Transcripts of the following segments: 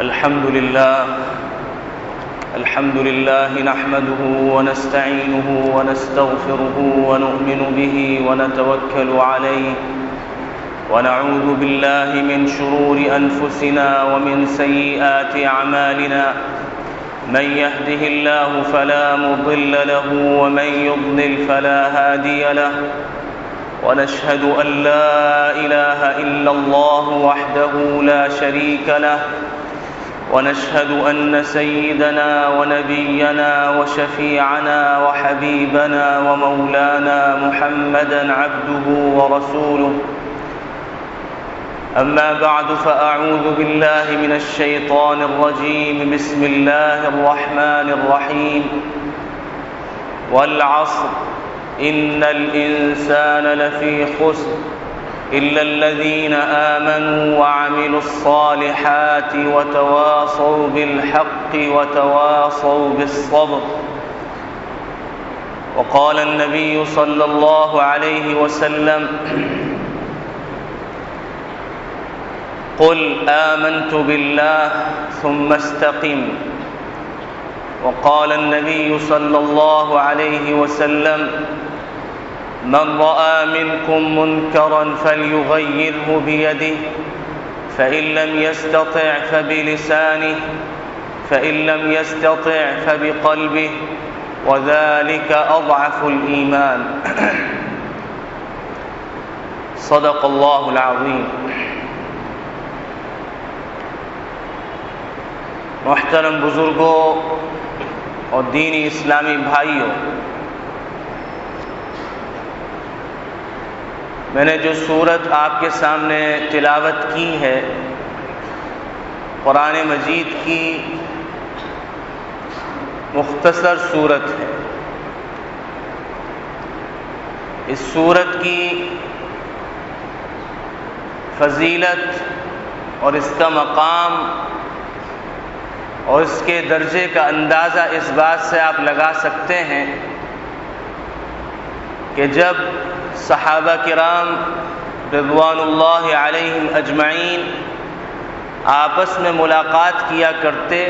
الحمد لله نحمده ونستعينه ونستغفره ونؤمن به ونتوكل عليه ونعوذ بالله من شرور أنفسنا ومن سيئات أعمالنا من يهده الله فلا مضل له ومن يضلل فلا هادي له ونشهد أن لا إله إلا الله وحده لا شريك له ونشهد أن سيدنا ونبينا وشفيعنا وحبيبنا ومولانا محمدا عبده ورسوله أما بعد فأعوذ بالله من الشيطان الرجيم بسم الله الرحمن الرحيم والعصر إن الإنسان لفي خسر إلا الذين آمنوا وعملوا الصالحات وتواصوا بالحق وتواصوا بالصبر. وقال النبي صلى الله عليه وسلم قل آمنت بالله ثم استقم. وقال النبي صلى الله عليه وسلم من رأى منكم منكرا فليغيره بيده فإن لم يستطع فبلسانه فإن لم يستطع فبقلبه وذلك أضعف الإيمان. صدق الله العظيم. محترم بزرگوں اور دینی اسلامی بھائیوں، میں نے جو سورت آپ کے سامنے تلاوت کی ہے قرآن مجید کی مختصر سورت ہے. اس سورت کی فضیلت اور اس کا مقام اور اس کے درجے کا اندازہ اس بات سے آپ لگا سکتے ہیں کہ جب صحابہ کرام رضوان اللہ علیہم اجمعین آپس میں ملاقات کیا کرتے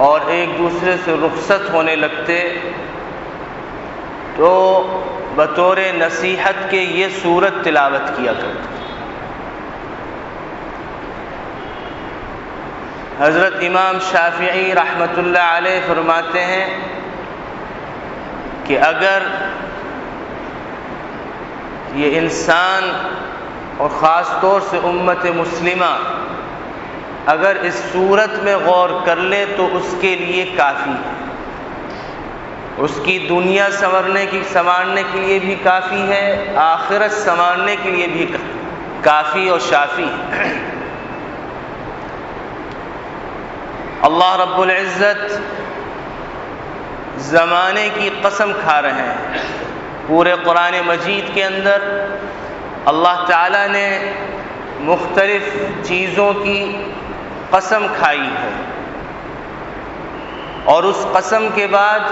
اور ایک دوسرے سے رخصت ہونے لگتے تو بطور نصیحت کے یہ سورت تلاوت کیا کرتے. حضرت امام شافعی رحمۃ اللہ علیہ فرماتے ہیں کہ اگر یہ انسان اور خاص طور سے امت مسلمہ اگر اس صورت میں غور کر لے تو اس کے لیے کافی ہے. اس کی دنیا سنوارنے کے لیے بھی کافی ہے، آخرت سنوارنے کے لیے بھی کافی اور شافی ہے. اللہ رب العزت زمانے کی قسم کھا رہے ہیں. پورے قرآن مجید کے اندر اللہ تعالیٰ نے مختلف چیزوں کی قسم کھائی ہے اور اس قسم کے بعد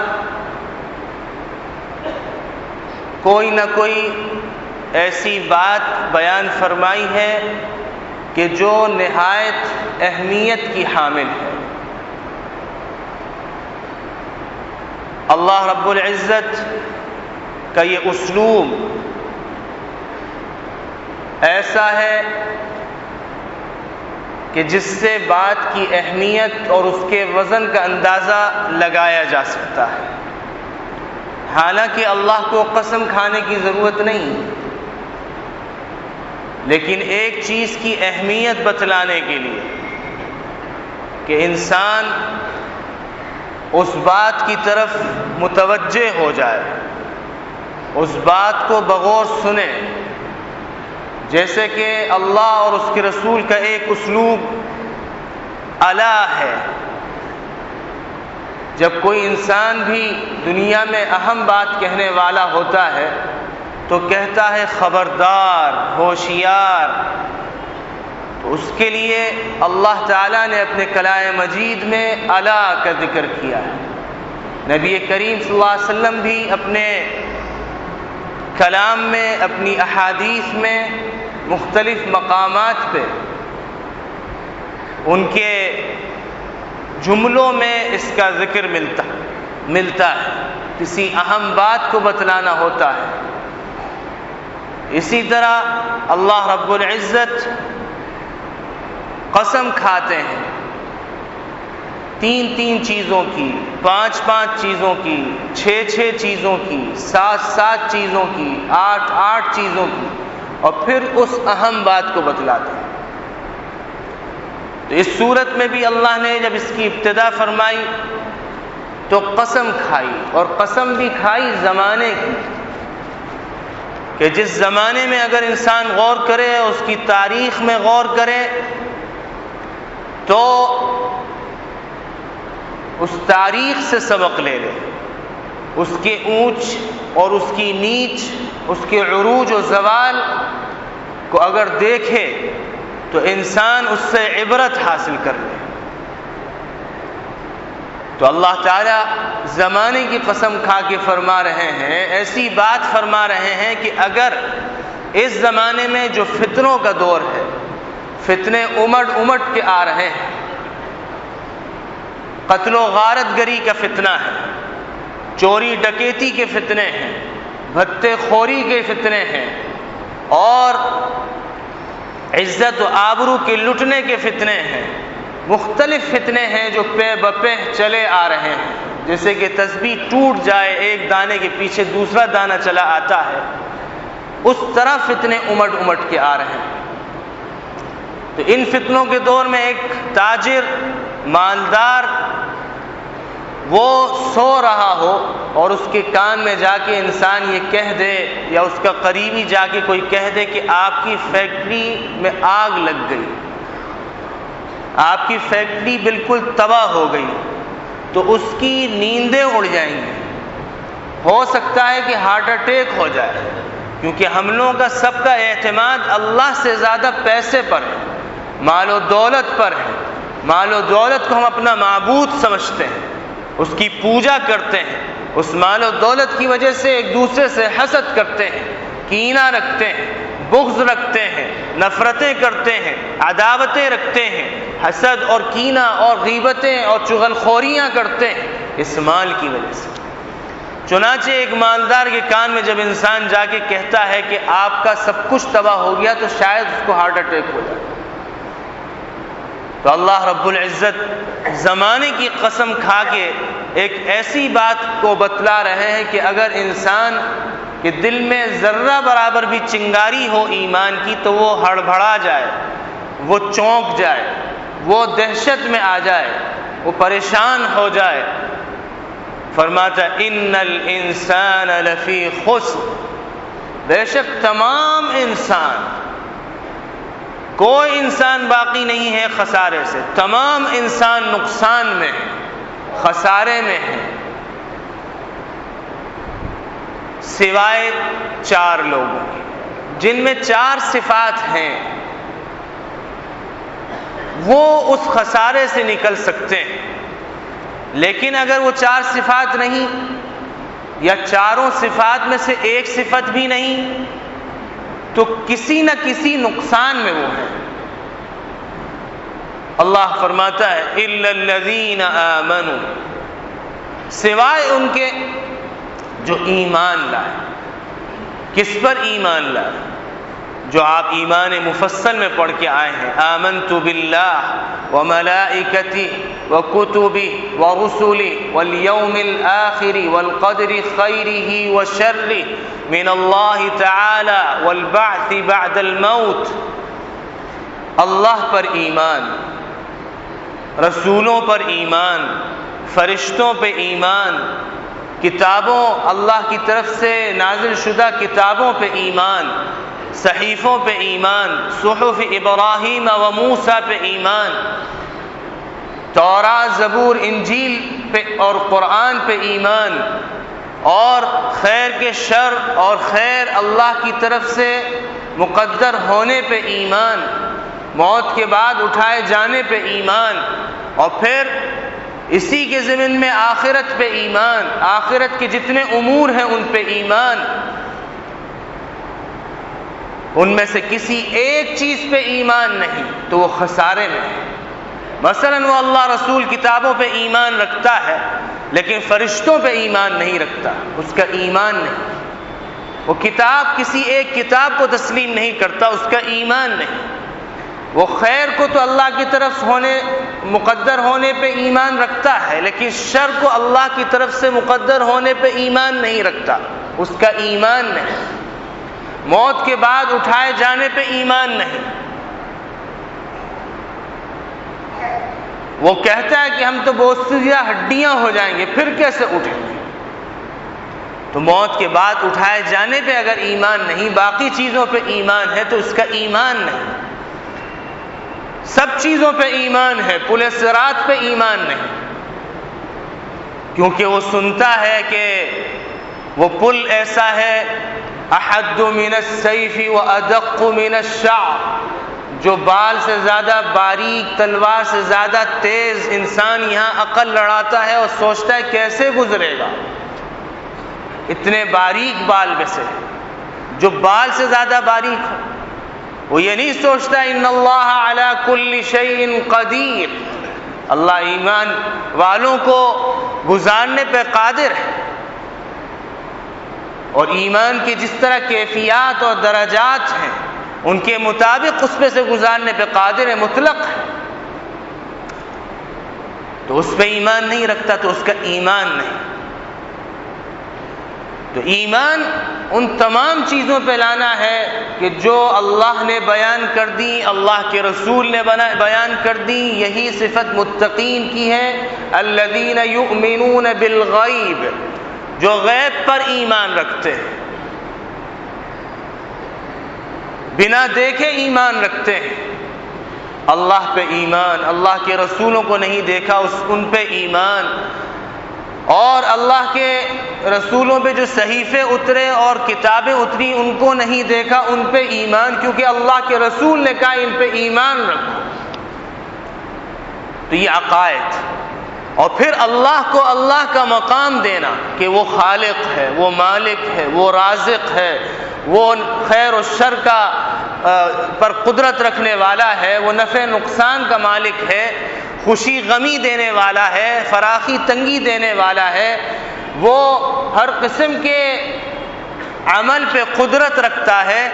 کوئی نہ کوئی ایسی بات بیان فرمائی ہے کہ جو نہایت اہمیت کی حامل ہے. اللہ رب العزت کا یہ اسلوب ایسا ہے کہ جس سے بات کی اہمیت اور اس کے وزن کا اندازہ لگایا جا سکتا ہے. حالانکہ اللہ کو قسم کھانے کی ضرورت نہیں، لیکن ایک چیز کی اہمیت بتلانے کے لیے کہ انسان اس بات کی طرف متوجہ ہو جائے، اس بات کو بغور سنے. جیسے کہ اللہ اور اس کے رسول کا ایک اسلوب الا ہے. جب کوئی انسان بھی دنیا میں اہم بات کہنے والا ہوتا ہے تو کہتا ہے خبردار، ہوشیار. تو اس کے لیے اللہ تعالیٰ نے اپنے کلام مجید میں الا کا ذکر کیا ہے. نبی کریم صلی اللہ علیہ وسلم بھی اپنے کلام میں، اپنی احادیث میں مختلف مقامات پہ ان کے جملوں میں اس کا ذکر ملتا ہے، کسی اہم بات کو بتلانا ہوتا ہے۔ اسی طرح اللہ رب العزت قسم کھاتے ہیں 3 چیزوں کی، 5 چیزوں کی، 6 چیزوں کی، 7 چیزوں کی، 8 چیزوں کی، اور پھر اس اہم بات کو بتلاتے ہیں۔ تو اس صورت میں بھی اللہ نے جب اس کی ابتدا فرمائی تو قسم کھائی، اور قسم بھی کھائی زمانے کی، کہ جس زمانے میں اگر انسان غور کرے، اس کی تاریخ میں غور کرے، تو اس تاریخ سے سبق لے لے، اس کے اونچ اور اس کی نیچ، اس کے عروج و زوال کو اگر دیکھے تو انسان اس سے عبرت حاصل کر لے۔ تو اللہ تعالیٰ زمانے کی قسم کھا کے فرما رہے ہیں، ایسی بات فرما رہے ہیں کہ اگر اس زمانے میں جو فتنوں کا دور ہے، فتنے امٹ کے آ رہے ہیں، قتل و غارت گری کا فتنہ ہے، چوری ڈکیتی کے فتنے ہیں، بھتے خوری کے فتنے ہیں، اور عزت و آبرو کے لٹنے کے فتنے ہیں، مختلف فتنے ہیں جو پے بپے چلے آ رہے ہیں، جیسے کہ تسبیح ٹوٹ جائے، ایک دانے کے پیچھے دوسرا دانہ چلا آتا ہے، اس طرح فتنے امٹ کے آ رہے ہیں۔ تو ان فتنوں کے دور میں ایک تاجر مالدار وہ سو رہا ہو اور اس کے کان میں جا کے انسان یہ کہہ دے، یا اس کا قریبی جا کے کوئی کہہ دے کہ آپ کی فیکٹری میں آگ لگ گئی، آپ کی فیکٹری بالکل تباہ ہو گئی، تو اس کی نیندیں اڑ جائیں گی، ہو سکتا ہے کہ ہارٹ اٹیک ہو جائے، کیونکہ ہم لوگوں کا سب کا اعتماد اللہ سے زیادہ پیسے پر ہے، مال و دولت پر ہے۔ مال و دولت کو ہم اپنا معبود سمجھتے ہیں، اس کی پوجا کرتے ہیں، اس مال و دولت کی وجہ سے ایک دوسرے سے حسد کرتے ہیں، کینہ رکھتے ہیں، بغض رکھتے ہیں، نفرتیں کرتے ہیں، عداوتیں رکھتے ہیں، حسد اور کینہ اور غیبتیں اور چغل خوریاں کرتے ہیں اس مال کی وجہ سے۔ چنانچہ ایک مالدار کے کان میں جب انسان جا کے کہتا ہے کہ آپ کا سب کچھ تباہ ہو گیا، تو شاید اس کو ہارٹ اٹیک ہو جائے۔ تو اللہ رب العزت زمانے کی قسم کھا کے ایک ایسی بات کو بتلا رہے ہیں کہ اگر انسان کے دل میں ذرہ برابر بھی چنگاری ہو ایمان کی، تو وہ ہڑبڑا جائے، وہ چونک جائے، وہ دہشت میں آ جائے، وہ پریشان ہو جائے۔ فرماتا ان الانسان لفی خسر، بے شک تمام انسان، کوئی انسان باقی نہیں ہے خسارے سے، تمام انسان نقصان میں ہے، خسارے میں ہے، سوائے 4 لوگوں کے، جن میں 4 صفات ہیں، وہ اس خسارے سے نکل سکتے ہیں۔ لیکن اگر وہ 4 صفات نہیں، یا چاروں صفات میں سے ایک صفت بھی نہیں، تو کسی نہ کسی نقصان میں وہ ہے۔ اللہ فرماتا ہے اِلَّا الَّذِينَ آمَنُوا، سوائے ان کے جو ایمان لائے۔ کس پر ایمان لائے؟ جو آپ ایمان مفصل میں پڑھ کے آئے ہیں، آمنت باللہ وملائکتی وکتبی ورسلی والیوم الآخر والقدر خیرہ وشرہ من اللہ تعالی والبعث بعد الموت۔ اللہ پر ایمان، رسولوں پر ایمان، فرشتوں پہ ایمان، کتابوں، اللہ کی طرف سے نازل شدہ کتابوں پہ ایمان، صحیفوں پہ ایمان، صحف ابراہیم و موسیٰ پہ ایمان، تورات، زبور، انجیل پہ اور قرآن پہ ایمان، اور خیر کے شر اور خیر اللہ کی طرف سے مقدر ہونے پہ ایمان، موت کے بعد اٹھائے جانے پہ ایمان، اور پھر اسی کے ضمن میں آخرت پہ ایمان، آخرت کے جتنے امور ہیں ان پہ ایمان۔ ان میں سے کسی ایک چیز پہ ایمان نہیں تو وہ خسارے میں ہے۔ مثلا وہ اللہ رسول کتابوں پہ ایمان رکھتا ہے لیکن فرشتوں پہ ایمان نہیں رکھتا، اس کا ایمان نہیں۔ وہ کسی ایک کتاب کو تسلیم نہیں کرتا، اس کا ایمان نہیں۔ وہ خیر کو تو اللہ کی طرف مقدر ہونے پہ ایمان رکھتا ہے لیکن شر کو اللہ کی طرف سے مقدر ہونے پہ ایمان نہیں رکھتا، اس کا ایمان نہیں۔ موت کے بعد اٹھائے جانے پہ ایمان نہیں۔ وہ کہتا ہے کہ ہم تو بہت سی ہڈیاں ہو جائیں گے، پھر کیسے اٹھیں گے؟ تو موت کے بعد اٹھائے جانے پہ اگر ایمان نہیں، باقی چیزوں پہ ایمان ہے تو اس کا ایمان نہیں۔ سب چیزوں پہ ایمان ہے، پل صراط پہ ایمان نہیں، کیونکہ وہ سنتا ہے کہ وہ پل ایسا ہے احد من السیف وادق من الشعر، جو بال سے زیادہ باریک، تلوار سے زیادہ تیز انسان یہاں عقل لڑاتا ہے اور سوچتا ہے کیسے گزرے گا اتنے باریک بال میں سے، جو بال سے زیادہ باریک ہو۔ وہ یہ نہیں سوچتا ان اللہ علی کل شیء قدیر، اللہ ایمان والوں کو گزارنے پہ قادر ہے، اور ایمان کی جس طرح کیفیات اور درجات ہیں ان کے مطابق اس پہ سے گزارنے پہ قادر ہے، مطلق ہے۔ تو اس پہ ایمان نہیں رکھتا تو اس کا ایمان نہیں۔ تو ایمان ان تمام چیزوں پہ لانا ہے کہ جو اللہ نے بیان کر دی، اللہ کے رسول نے بیان کر دی۔ یہی صفت متقین کی ہے، الذین یؤمنون بالغیب، جو غیب پر ایمان رکھتے ہیں، بنا دیکھے ایمان رکھتے ہیں۔ اللہ پہ ایمان، اللہ کے رسولوں کو نہیں دیکھا ان پہ ایمان، اور اللہ کے رسولوں پہ جو صحیفے اترے اور کتابیں اتری ان کو نہیں دیکھا، ان پہ ایمان، کیونکہ اللہ کے رسول نے کہا ان پہ ایمان رکھو۔ تو یہ عقائد، اور پھر اللہ کو اللہ کا مقام دینا کہ وہ خالق ہے، وہ مالک ہے، وہ رازق ہے، وہ خیر و شر کا پر قدرت رکھنے والا ہے، وہ نفع نقصان کا مالک ہے، خوشی غمی دینے والا ہے، فراخی تنگی دینے والا ہے، وہ ہر قسم کے عمل پہ قدرت رکھتا ہے،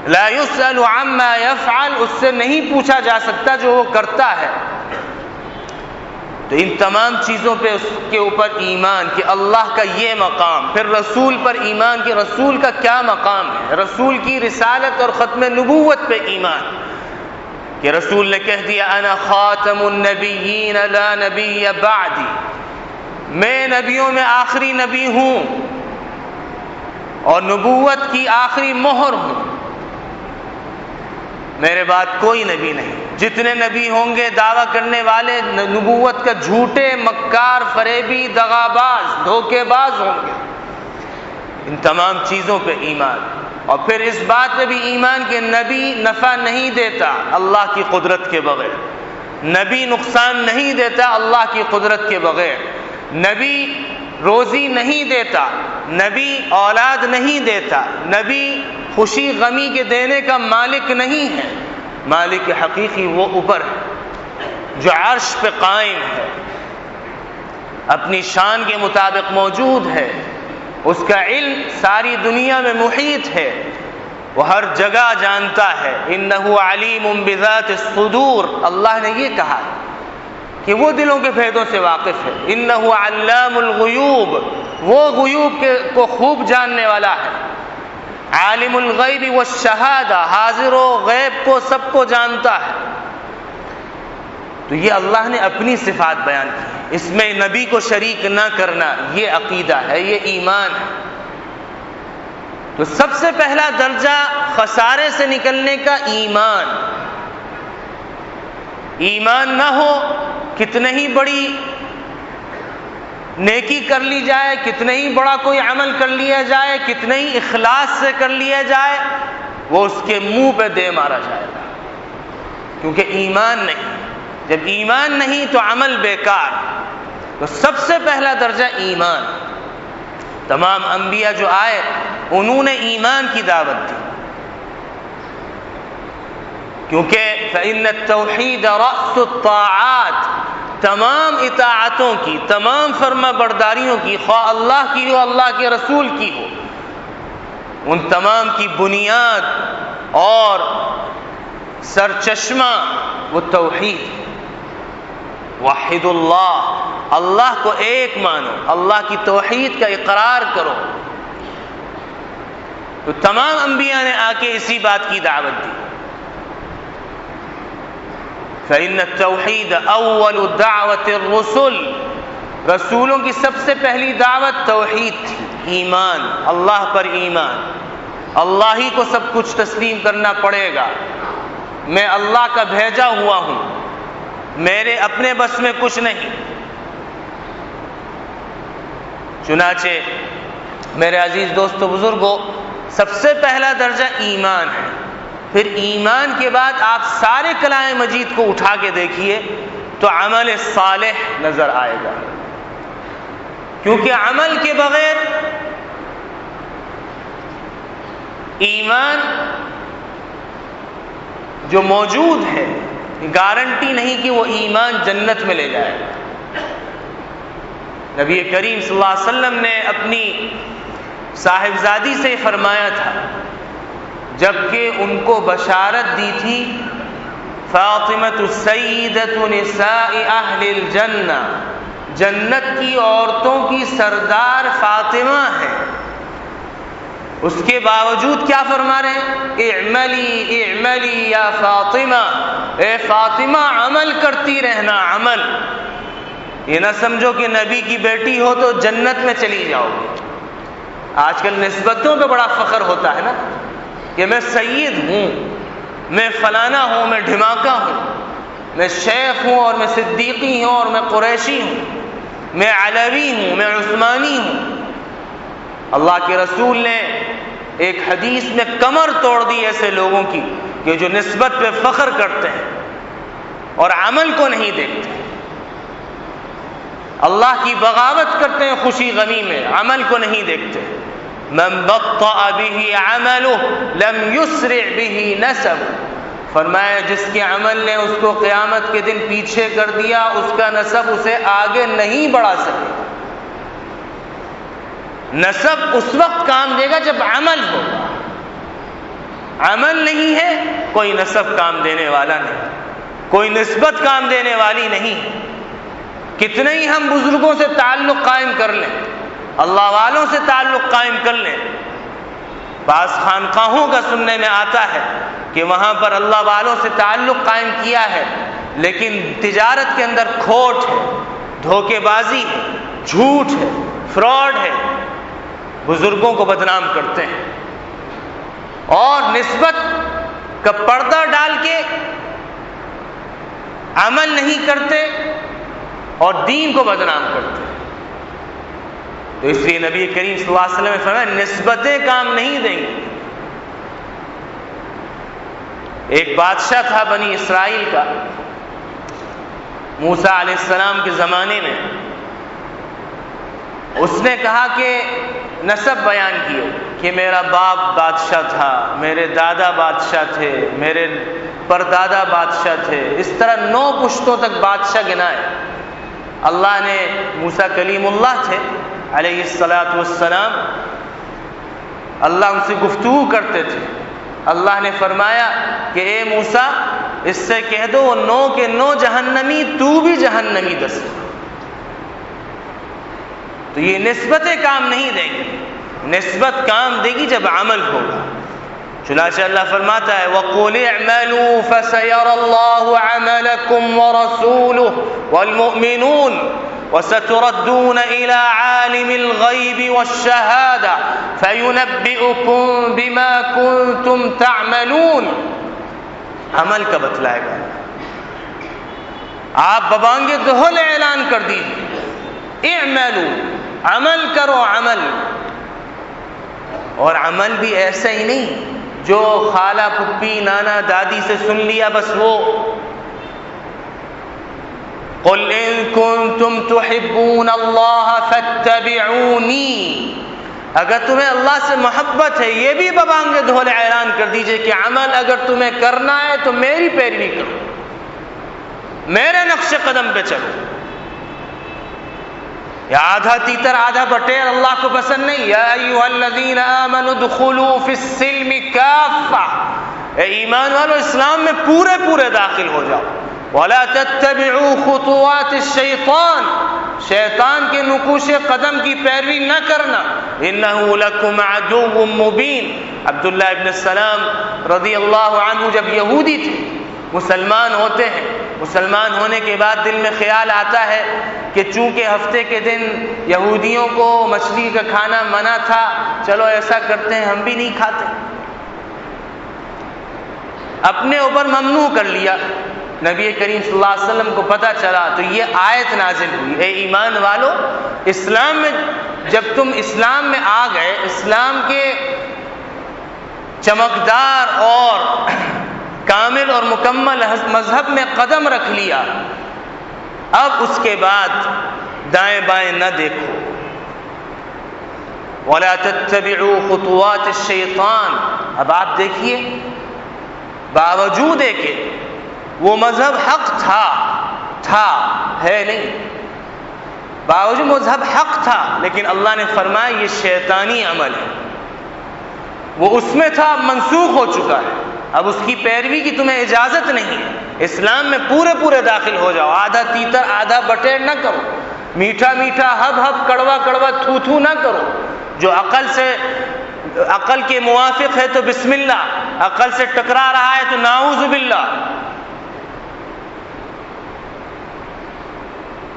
لا يسأل عما يفعل، اس سے نہیں پوچھا جا سکتا جو وہ کرتا ہے۔ تو ان تمام چیزوں پہ اس کے اوپر ایمان کہ اللہ کا یہ مقام، پھر رسول پر ایمان کہ رسول کا کیا مقام ہے، رسول کی رسالت اور ختم نبوت پہ ایمان کہ رسول نے کہہ دیا انا خاتم النبیین لا نبی بعدی، میں نبیوں میں آخری نبی ہوں اور نبوت کی آخری مہر ہوں، میرے بعد کوئی نبی نہیں۔ جتنے نبی ہوں گے دعویٰ کرنے والے نبوت کا جھوٹے، مکار، فریبی، دغاباز، دھوکے باز ہوں گے۔ ان تمام چیزوں پہ ایمان، اور پھر اس بات پہ بھی ایمان کہ نبی نفع نہیں دیتا اللہ کی قدرت کے بغیر، نبی نقصان نہیں دیتا اللہ کی قدرت کے بغیر، نبی روزی نہیں دیتا، نبی اولاد نہیں دیتا، نبی خوشی غمی کے دینے کا مالک نہیں ہے، مالک حقیقی وہ اوپر ہے جو عرش پہ قائم ہے، اپنی شان کے مطابق موجود ہے، اس کا علم ساری دنیا میں محیط ہے، وہ ہر جگہ جانتا ہے۔ انہ علیم بذات الصدور، اللہ نے یہ کہا کہ وہ دلوں کے بھیدوں سے واقف ہے۔ انہ علام الغیوب، وہ غیوب کو خوب جاننے والا ہے۔ عالم الغیب والشہادہ، حاضر و غیب کو سب کو جانتا ہے۔ تو یہ اللہ نے اپنی صفات بیان کی، اس میں نبی کو شریک نہ کرنا، یہ عقیدہ ہے، یہ ایمان ہے۔ تو سب سے پہلا درجہ خسارے سے نکلنے کا ایمان۔ ایمان نہ ہو، کتنے ہی بڑی نیکی کر لی جائے، کتنے ہی بڑا کوئی عمل کر لیا جائے، کتنے ہی اخلاص سے کر لیا جائے، وہ اس کے منہ پہ دے مارا جائے گا، کیونکہ ایمان نہیں۔ جب ایمان نہیں تو عمل بیکار۔ تو سب سے پہلا درجہ ایمان۔ تمام انبیاء جو آئے انہوں نے ایمان کی دعوت دی۔ کیونکہ فإن التوحید رأس الطاعات، تمام اطاعتوں کی، تمام فرما برداریوں کی، خواہ اللہ کی ہو اللہ کے رسول کی ہو، ان تمام کی بنیاد اور سرچشمہ وہ توحید۔ وحد اللہ، اللہ کو ایک مانو، اللہ کی توحید کا اقرار کرو۔ تو تمام انبیاء نے آ کے اسی بات کی دعوت دی۔ فإن التوحید اول دعوت الرسل، رسولوں کی سب سے پہلی دعوت توحید تھی، ایمان، اللہ پر ایمان، اللہ ہی کو سب کچھ تسلیم کرنا پڑے گا، میں اللہ کا بھیجا ہوا ہوں، میرے اپنے بس میں کچھ نہیں۔ چنانچہ میرے عزیز دوستو بزرگوں، سب سے پہلا درجہ ایمان ہے، پھر ایمان کے بعد آپ سارے کلام مجید کو اٹھا کے دیکھیے تو عمل صالح نظر آئے گا، کیونکہ عمل کے بغیر ایمان جو موجود ہے گارنٹی نہیں کہ وہ ایمان جنت میں لے جائے گا۔ نبی کریم صلی اللہ علیہ وسلم نے اپنی صاحبزادی سے فرمایا تھا جبکہ ان کو بشارت دی تھی، فاطمۃ سیدۃ نساء اہل الجنہ، جنت کی عورتوں کی سردار فاطمہ ہے، اس کے باوجود کیا فرما رہے ہیں؟ اعملی اعملی یا فاطمہ، اے فاطمہ عمل کرتی رہنا، عمل۔ یہ نہ سمجھو کہ نبی کی بیٹی ہو تو جنت میں چلی جاؤ گے۔ آج کل نسبتوں پہ بڑا فخر ہوتا ہے نا، کہ میں سید ہوں، میں فلانا ہوں، میں ڈھماکہ ہوں، میں شیخ ہوں اور میں صدیقی ہوں اور میں قریشی ہوں، میں علوی ہوں، میں عثمانی ہوں۔ اللہ کے رسول نے ایک حدیث میں کمر توڑ دی ایسے لوگوں کی کہ جو نسبت پہ فخر کرتے ہیں اور عمل کو نہیں دیکھتے، اللہ کی بغاوت کرتے ہیں خوشی غمی میں، عمل کو نہیں دیکھتے۔ من بطأ به عمله لم يسرع به نسب، فرمایا جس کے عمل نے اس کو قیامت کے دن پیچھے کر دیا، اس کا نسب اسے آگے نہیں بڑھا سکے۔ نسب اس وقت کام دے گا جب عمل ہوگا، عمل نہیں ہے کوئی نسب کام دینے والا نہیں، کوئی نسبت کام دینے والی نہیں۔ کتنے ہی ہم بزرگوں سے تعلق قائم کر لیں، اللہ والوں سے تعلق قائم کر لیں، بعض خانقاہوں کا سننے میں آتا ہے کہ وہاں پر اللہ والوں سے تعلق قائم کیا ہے لیکن تجارت کے اندر کھوٹ ہے، دھوکے بازی ہے، جھوٹ ہے، فراڈ ہے، بزرگوں کو بدنام کرتے ہیں اور نسبت کا پردہ ڈال کے عمل نہیں کرتے اور دین کو بدنام کرتے ہیں۔ تو اس لیے نبی کریم صلی اللہ علیہ وسلم نے فرمایا نسبتیں کام نہیں دیں گی۔ ایک بادشاہ تھا بنی اسرائیل کا، موسیٰ علیہ السلام کے زمانے میں، اس نے کہا کہ نسب بیان کیے کہ میرا باپ بادشاہ تھا، میرے دادا بادشاہ تھے، میرے پردادا بادشاہ تھے، اس طرح 9 پشتوں تک بادشاہ گنائے۔ اللہ نے، موسیٰ کلیم اللہ تھے علیہ السلام، اللہ ان سے گفتگو کرتے تھے۔ اللہ نے فرمایا کہ اے موسیٰ اس سے کہہ دو وہ 9 کے 9 جہنمی، تو بھی جہنمی 10۔ تو یہ نسبتیں کام نہیں دیں گی، نسبت کام دے گی جب عمل ہوگا۔ چنانچہ اللہ فرماتا ہے وَقُلِ اعْمَلُوا فَسَيَرَى اللَّهُ عَمَلَكُمْ وَرَسُولُهُ وَالْمُؤْمِنُونَ وَسَتُرَدُّونَ إِلَى عَالِمِ الْغَيْبِ وَالشَّهَادَةِ فَيُنَبِّئُكُم بِمَا كُنتُمْ تَعْمَلُونَ۔ عمل کا بتلائے گا، آپ ببانگ دہل اعلان کر دیجیے اعملوا، عمل کرو، عمل، اور عمل بھی ایسا ہی نہیں جو خالہ پھپھی نانا دادی سے سن لیا بس وہ۔ قل ان کنتم تحبون اللہ فاتبعونی، اگر تمہیں اللہ سے محبت ہے یہ بھی ببانگ دھول اعلان کر دیجئے کہ عمل اگر تمہیں کرنا ہے تو میری پیروی کرو، میرے نقش قدم پہ چلو۔ یا آدھا تیتر آدھا بٹیر اللہ کو پسند نہیں۔ یا ایھا الذین آمنوا ادخلوا فی السلم کافہ، اے ایمان والو اسلام میں پورے پورے داخل ہو جاؤ۔ ولا تتبعوا خطوات الشیطان، شیطان کے نقوش قدم کی پیروی نہ کرنا۔ انہ لکم عدو مبین، عبداللہ ابن السلام رضی اللہ عنہ جب یہودی تھے، مسلمان ہوتے ہیں، مسلمان ہونے کے بعد دل میں خیال آتا ہے کہ چونکہ ہفتے کے دن یہودیوں کو مچھلی کا کھانا منع تھا، چلو ایسا کرتے ہیں ہم بھی نہیں کھاتے، اپنے اوپر ممنوع کر لیا۔ نبی کریم صلی اللہ علیہ وسلم کو پتہ چلا تو یہ آیت نازل ہوئی، اے ایمان والو اسلام میں جب تم اسلام میں آ گئے، اسلام کے چمکدار اور کامل اور مکمل مذہب میں قدم رکھ لیا، اب اس کے بعد دائیں بائیں نہ دیکھو۔ وَلَا تَتَّبِعُوا خُطُوَاتِ الشَّيْطَانِ، اب آپ دیکھیے باوجود ہے کہ وہ مذہب حق تھا ہے نہیں، باوجود مذہب حق تھا لیکن اللہ نے فرمایا یہ شیطانی عمل ہے، وہ اس میں تھا منسوخ ہو چکا ہے، اب اس کی پیروی کی تمہیں اجازت نہیں ہے۔ اسلام میں پورے پورے داخل ہو جاؤ، آدھا تیتر آدھا بٹیر نہ کرو، میٹھا میٹھا ہب ہب کڑوا کڑوا تھو تھو نہ کرو، جو عقل کے موافق ہے تو بسم اللہ، عقل سے ٹکرا رہا ہے تو نعوذ باللہ۔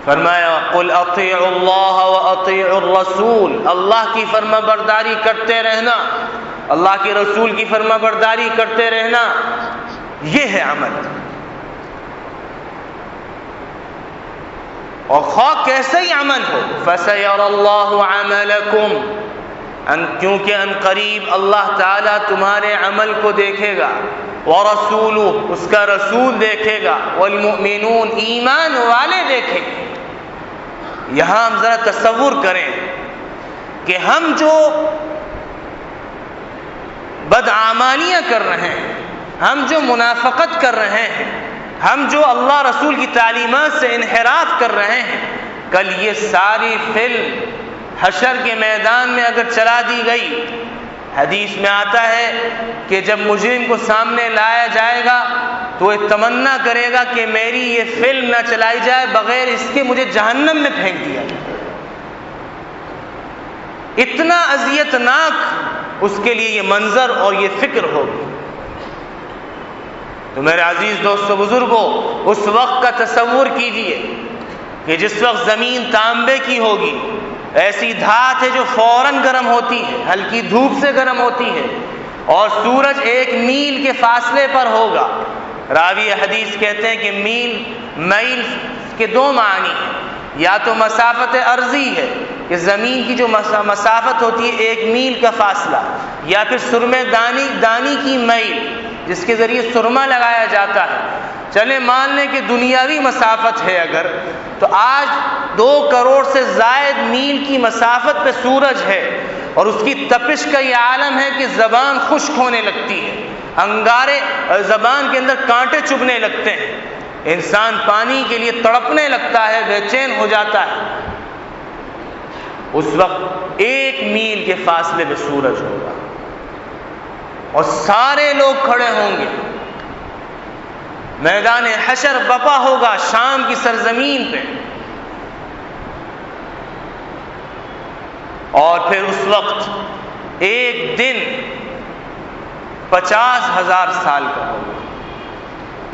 فرمایا قل اطیعوا اللہ واطیعوا الرسول، اللہ کی فرما برداری کرتے رہنا، اللہ کے رسول کی فرما برداری کرتے رہنا، یہ ہے عمل۔ اور خواہ کیسا ہی عمل ہو، فَسَيَرَى اللَّهُ عَمَلَكُمْ، کیونکہ ان قریب اللہ تعالیٰ تمہارے عمل کو دیکھے گا، وَرَسُولُهُ، اس کا رسول دیکھے گا، وَالْمُؤْمِنُونَ، ایمان والے دیکھیں گے۔ یہاں ہم ذرا تصور کریں کہ ہم جو بدعمالیاں کر رہے ہیں، ہم جو منافقت کر رہے ہیں، ہم جو اللہ رسول کی تعلیمات سے انحراف کر رہے ہیں، کل یہ ساری فلم حشر کے میدان میں اگر چلا دی گئی، حدیث میں آتا ہے کہ جب مجرم کو سامنے لایا جائے گا تو وہ تمنا کرے گا کہ میری یہ فلم نہ چلائی جائے، بغیر اس کے مجھے جہنم میں پھینک دیا جائے۔ اتنا اذیت ناک اس کے لیے یہ منظر اور یہ فکر ہوگی۔ تو میرے عزیز دوستو بزرگوں، اس وقت کا تصور کیجئے کہ جس وقت زمین تانبے کی ہوگی، ایسی دھات ہے جو فوراً گرم ہوتی ہے، ہلکی دھوپ سے گرم ہوتی ہے، اور سورج 1 میل کے فاصلے پر ہوگا۔ راوی حدیث کہتے ہیں کہ میل کے 2 معنی ہیں، یا تو مسافت ارضی ہے کہ زمین کی جو مسافت ہوتی ہے 1 میل کا فاصلہ، یا پھر سرمے دانی کی میل جس کے ذریعے سرما لگایا جاتا ہے۔ چلے مان لیں کہ دنیاوی مسافت ہے اگر، تو آج 2 کروڑ سے زائد میل کی مسافت پہ سورج ہے، اور اس کی تپش کا یہ عالم ہے کہ زبان خشک ہونے لگتی ہے، انگارے زبان کے اندر کانٹے چبھنے لگتے ہیں، انسان پانی کے لیے تڑپنے لگتا ہے، بے چین ہو جاتا ہے۔ اس وقت 1 میل کے فاصلے پہ سورج ہوگا اور سارے لوگ کھڑے ہوں گے، میدان حشر بپا ہوگا شام کی سرزمین پہ، اور پھر اس وقت ایک دن 50,000 سال کا ہوگا،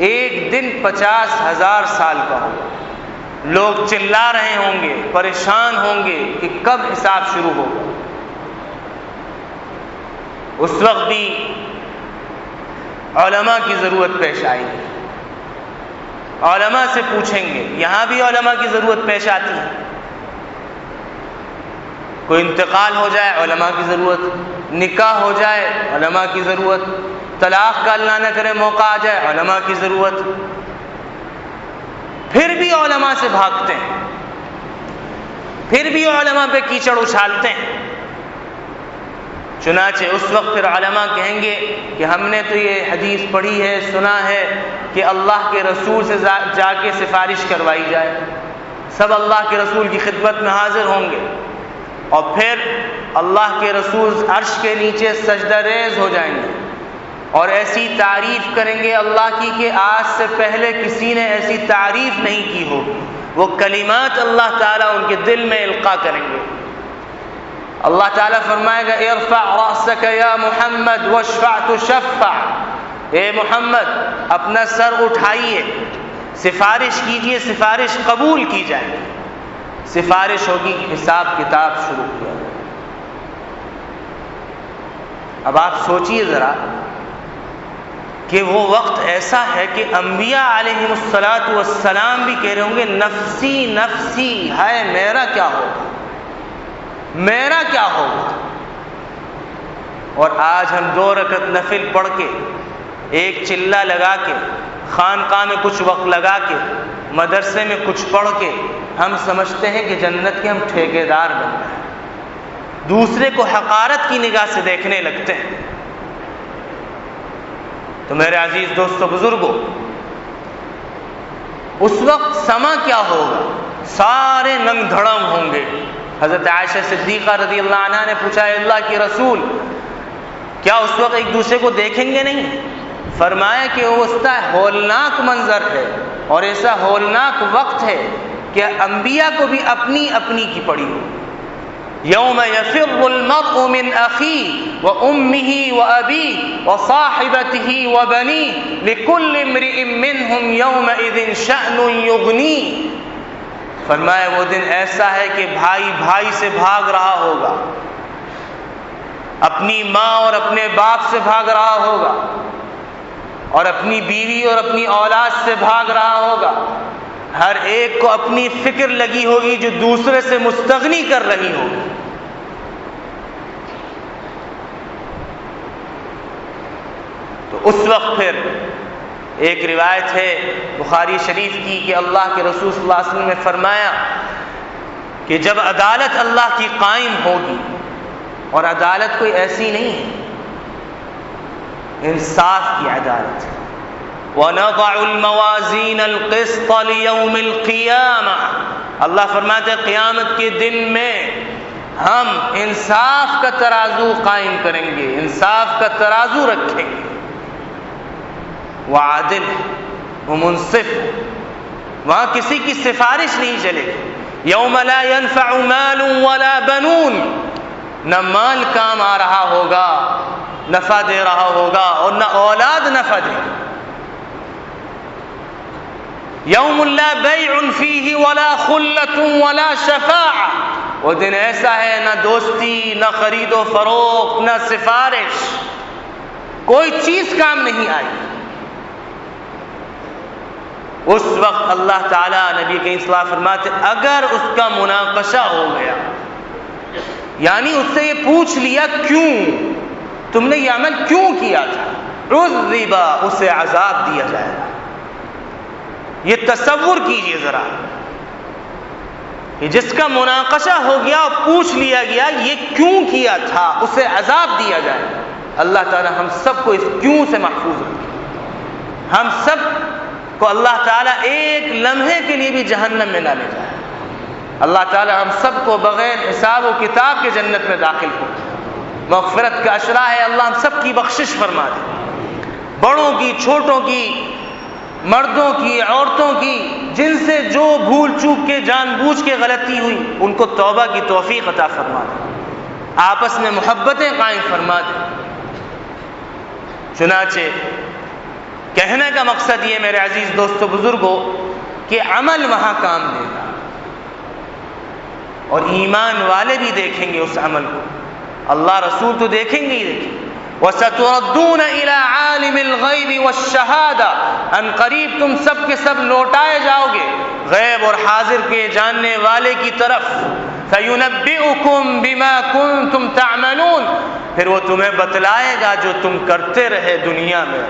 ایک دن 50,000 سال کا ہوگا۔ لوگ چلا رہے ہوں گے، پریشان ہوں گے کہ کب حساب شروع ہوگا۔ اس وقت بھی علماء کی ضرورت پیش آئے گی، علماء سے پوچھیں گے، یہاں بھی علماء کی ضرورت پیش آتی ہے، کوئی انتقال ہو جائے علماء کی ضرورت، نکاح ہو جائے علماء کی ضرورت، طلاق کا اللہ نہ کرے موقع آ جائے علماء کی ضرورت، پھر بھی علماء سے بھاگتے ہیں، پھر بھی علماء پہ کیچڑ اچھالتے ہیں۔ چنانچہ اس وقت پھر علماء کہیں گے کہ ہم نے تو یہ حدیث پڑھی ہے، سنا ہے کہ اللہ کے رسول سے جا کے سفارش کروائی جائے، سب اللہ کے رسول کی خدمت میں حاضر ہوں گے، اور پھر اللہ کے رسول عرش کے نیچے سجدہ ریز ہو جائیں گے اور ایسی تعریف کریں گے اللہ کی کہ آج سے پہلے کسی نے ایسی تعریف نہیں کی ہو۔ وہ کلمات اللہ تعالیٰ ان کے دل میں القاء کریں گے۔ اللہ تعالیٰ فرمائے گا ارفع رأسک یا محمد واشفع تشفع، اے محمد اپنا سر اٹھائیے، سفارش کیجئے، سفارش قبول کی جائے گی، سفارش ہوگی، حساب کتاب شروع کیا۔ اب آپ سوچئے ذرا کہ وہ وقت ایسا ہے کہ انبیاء علیہم السلام بھی کہہ رہے ہوں گے نفسی نفسی، ہائے میرا کیا ہوگا، میرا کیا ہوگا۔ اور آج ہم 2 رکعت نفل پڑھ کے، ایک چلہ لگا کے، خانقاہ میں کچھ وقت لگا کے، مدرسے میں کچھ پڑھ کے ہم سمجھتے ہیں کہ جنت کے ہم ٹھیکیدار بن گئے، دوسرے کو حقارت کی نگاہ سے دیکھنے لگتے ہیں۔ تو میرے عزیز دوستو بزرگوں، اس وقت سما کیا ہوگا، سارے ننگ دھڑم ہوں گے۔ حضرت عائشہ صدیقہ رضی اللہ عنہا نے پوچھا اے اللہ کے رسول، کیا اس وقت ایک دوسرے کو دیکھیں گے نہیں؟ فرمایا کہ وہ ہولناک منظر ہے اور ایسا ہولناک وقت ہے کہ انبیاء کو بھی اپنی اپنی کی پڑی ہو۔ یوم یفر المرء من اخیہ وامہ وابیہ وصاحبتہ وبنیہ لکل امرئ منہم یومئذ شأن یغنیہ۔ فرمایا وہ دن ایسا ہے کہ بھائی بھائی سے بھاگ رہا ہوگا، اپنی ماں اور اپنے باپ سے بھاگ رہا ہوگا، اور اپنی بیوی اور اپنی اولاد سے بھاگ رہا ہوگا۔ ہر ایک کو اپنی فکر لگی ہوگی جو دوسرے سے مستغنی کر رہی ہوگی۔ تو اس وقت پھر ایک روایت ہے بخاری شریف کی کہ اللہ کے رسول صلی اللہ علیہ وسلم نے فرمایا کہ جب عدالت اللہ کی قائم ہوگی، اور عدالت کوئی ایسی نہیں ہے، انصاف کی عدالت ہے، وَنَضَعُ الْمَوَازِينَ الْقِسْطَ لِيَوْمِ الْقِيَامَةِ، اللہ فرماتے ہیں قیامت کے دن میں ہم انصاف کا ترازو قائم کریں گے، انصاف کا ترازو رکھیں گے، وعادل ومنصف، وہاں کسی کی سفارش نہیں چلے گی۔ یوم لا ينفع مال ولا بنون، نہ مال کام آ رہا ہوگا، نفع دے رہا ہوگا، اور نہ اولاد نفع دے گی۔ یوم لا بیع فیہ ولا خلۃ ولا شفاعہ، وہ دن ایسا ہے نہ دوستی، نہ خرید و فروخت، نہ سفارش، کوئی چیز کام نہیں آئی۔ اس وقت اللہ تعالیٰ نبی کریم صلی اللہ علیہ وسلم فرماتے اگر اس کا مناقشہ ہو گیا، یعنی اس سے یہ پوچھ لیا کیوں تم نے یہ عمل کیوں کیا تھا، عذب، اسے عذاب دیا جائے گا۔ یہ تصور کیجئے ذرا کہ جس کا مناقشہ ہو گیا اور پوچھ لیا گیا یہ کیوں کیا تھا، اسے عذاب دیا جائے گا۔ اللہ تعالیٰ ہم سب کو اس کیوں سے محفوظ رکھے، ہم سب کو اللہ تعالیٰ ایک لمحے کے لیے بھی جہنم میں نہ لے جائے۔ اللہ تعالیٰ ہم سب کو بغیر حساب و کتاب کے جنت میں داخل ہو۔ مغفرت کا اشرا ہے، اللہ ہم سب کی بخشش فرما دے، بڑوں کی، چھوٹوں کی، مردوں کی، عورتوں کی، جن سے جو بھول چوک کے جان بوجھ کے غلطی ہوئی ان کو توبہ کی توفیق عطا فرما دے، آپس میں محبتیں قائم فرما دے۔ چنانچہ کہنے کا مقصد یہ میرے عزیز دوستو بزرگوں کہ عمل وہاں کام دے گا، اور ایمان والے بھی دیکھیں گے اس عمل کو، اللہ رسول تو دیکھیں گے ہی دیکھیں گے۔ وَسَتُرَدُّونَ إِلَىٰ عَالِمِ الْغَيْبِ وَالشَّهَادَةِ، ان قریب تم سب کے سب لوٹائے جاؤ گے غیب اور حاضر کے جاننے والے کی طرف۔ فَيُنَبِّئُكُم بِمَا كُنتُمْ تَعْمَلُونَ، پھر وہ تمہیں بتلائے گا جو تم کرتے رہے دنیا میں۔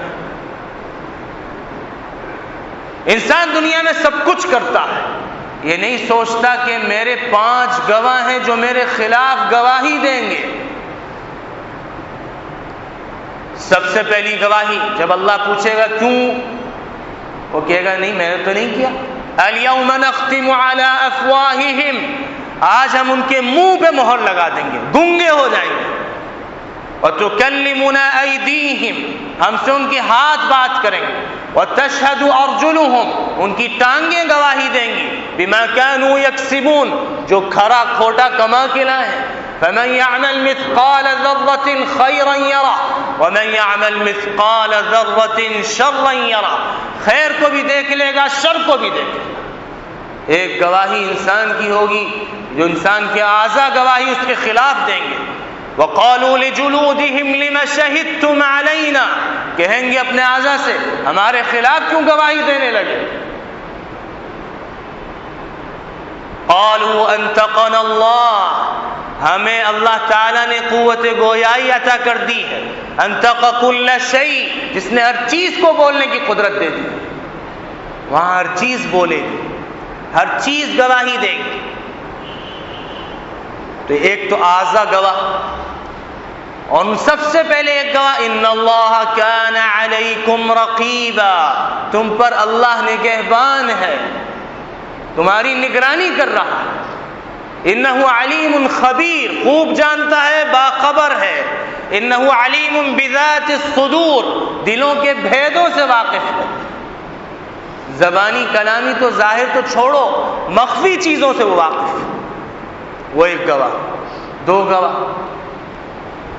انسان دنیا میں سب کچھ کرتا ہے، یہ نہیں سوچتا کہ میرے 5 گواہ ہیں جو میرے خلاف گواہی دیں گے، سب سے پہلی گواہی جب اللہ پوچھے گا کیوں، وہ کہے گا نہیں میں نے تو نہیں کیا. الیوم نختم علی افواہہم، آج ہم ان کے منہ پہ مہر لگا دیں گے، گونگے ہو جائیں گے. وتکلمنا ایدیہم، ہم سے ان کے ہاتھ بات کریں گے. وتشہد ارجلہم، ان کی ٹانگیں گواہی دیں گی. بما کانوا یکسبون، جو کھرا کھوٹا کما کے لائے ہیں. فمن يعمل مثقال ذرة خيرا يره ومن يعمل مثقال ذرة شرا يره، خیر کو بھی دیکھ لے گا، شر کو بھی دیکھ لے گا. ایک گواہی انسان کی ہوگی جو انسان کے اعضاء گواہی اس کے خلاف دیں گے. وقالوا لجلودهم لما شهدتم علينا، کہیں گے اپنے اعضاء سے ہمارے خلاف کیوں گواہی دینے لگے. قالوا انطقنا اللہ، ہمیں اللہ تعالیٰ نے قوت گویائی عطا کر دی ہے. انطق کل شیء، جس نے ہر چیز کو بولنے کی قدرت دے دی. وہاں ہر چیز بولے گی، ہر چیز گواہی دے گی. تو ایک تو اعضاء گواہ، اور سب سے پہلے ایک گواہ ان اللہ کان علیکم رقیبا، تم پر اللہ نگہبان ہے، تمہاری نگرانی کر رہا ہے. انہ علیم خبیر، خوب جانتا ہے، باخبر ہے. انہ علیم بذات الصدور، دلوں کے بھیدوں سے واقف ہے. زبانی کلامی تو ظاہر تو چھوڑو، مخفی چیزوں سے وہ واقف ہے. وہ ایک گواہ. دو گواہ.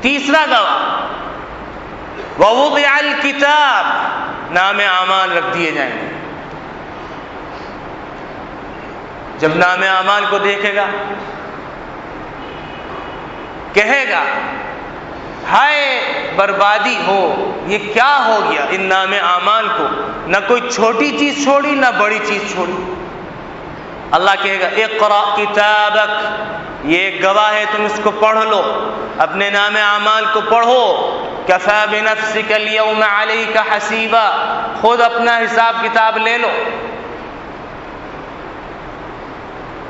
تیسرا گواہ ووضع الکتاب، نام اعمال رکھ دیے جائیں گے. جب نام اعمال کو دیکھے گا کہے گا ہائے بربادی ہو، یہ کیا ہو گیا ان نام اعمال کو، نہ کوئی چھوٹی چیز چھوڑی نہ بڑی چیز چھوڑی. اللہ کہے گا اقرأ کتابک، یہ ایک گواہ ہے، تم اس کو پڑھ لو، اپنے نام اعمال کو پڑھو. کفی بنفسک اليوم علیک حسیبا، خود اپنا حساب کتاب لے لو.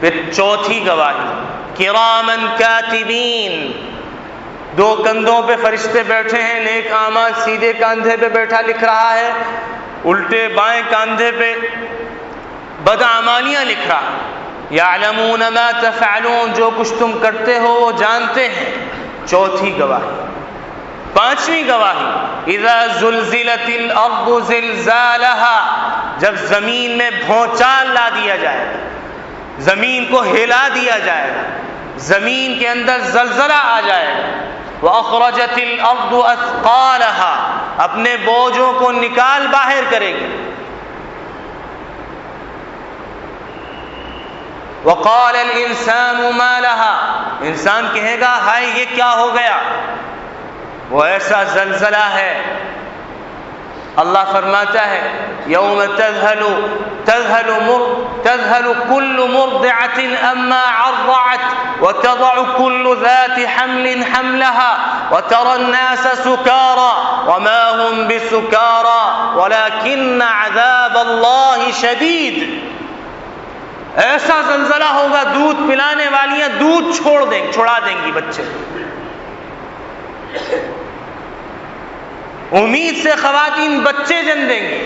پھر چوتھی گواہی کرامن کاتبین، دو کندھوں پہ فرشتے بیٹھے ہیں، نیک اعمال سیدھے کاندھے پہ بیٹھا لکھ رہا ہے، الٹے بائیں کاندھے پہ بد اعمالیاں لکھ رہا. یعلمون ما تفعلون، جو کچھ تم کرتے ہو وہ جانتے ہیں. چوتھی گواہی. پانچویں گواہی اذا زلزلت الارض زلزالها، جب زمین میں بھونچال لا دیا جائے گا، زمین کو ہلا دیا جائے گا، زمین کے اندر زلزلہ آ جائے گا. وَأَخْرَجَتِ الْأَرْضُ أَثْقَالَهَا، اپنے بوجھوں کو نکال باہر کرے گی. وَقَالَ الْإِنسَانُ مَا لَهَا، انسان کہے گا ہائے یہ کیا ہو گیا. وہ ایسا زلزلہ ہے. اللہ فرماتا ہے یوم تذهل كل مرضعة أما عرضعت وتضع كل ذات حمل حملها وترى الناس سكارى وما هم بسكارى ولكن عذاب الله شديد. ایسا زلزلہ ہوگا دودھ پلانے والیاں دودھ چھوڑا دیں گی بچے. امید سے خواتین بچے جن دیں گے.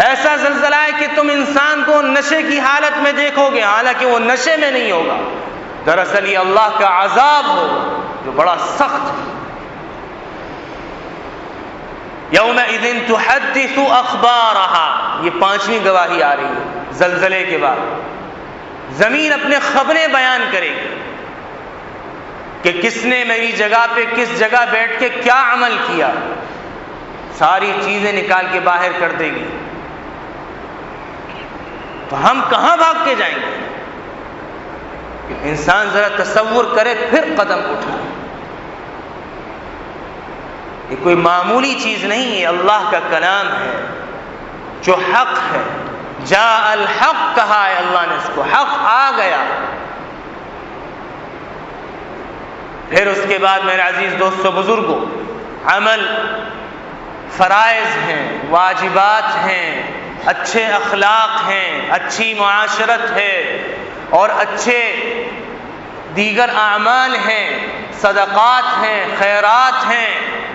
ایسا زلزلہ ہے کہ تم انسان کو نشے کی حالت میں دیکھو گے، حالانکہ وہ نشے میں نہیں ہوگا، دراصل یہ اللہ کا عذاب ہو جو بڑا سخت ہے. یومئذ تحدث اخبارها، یہ پانچویں گواہی آ رہی ہے. زلزلے کے بعد زمین اپنے خبریں بیان کرے گی کہ کس نے میری جگہ پہ کس جگہ بیٹھ کے کیا عمل کیا. ساری چیزیں نکال کے باہر کر دے گی. تو ہم کہاں بھاگ کے جائیں گے؟ انسان ذرا تصور کرے پھر قدم اٹھائے. یہ کوئی معمولی چیز نہیں ہے، اللہ کا کلام ہے جو حق ہے. جاء الحق کہا ہے اللہ نے، اس کو حق آ گیا. پھر اس کے بعد میرے عزیز دوستو بزرگوں، عمل فرائض ہیں، واجبات ہیں، اچھے اخلاق ہیں، اچھی معاشرت ہے اور اچھے دیگر اعمال ہیں، صدقات ہیں، خیرات ہیں.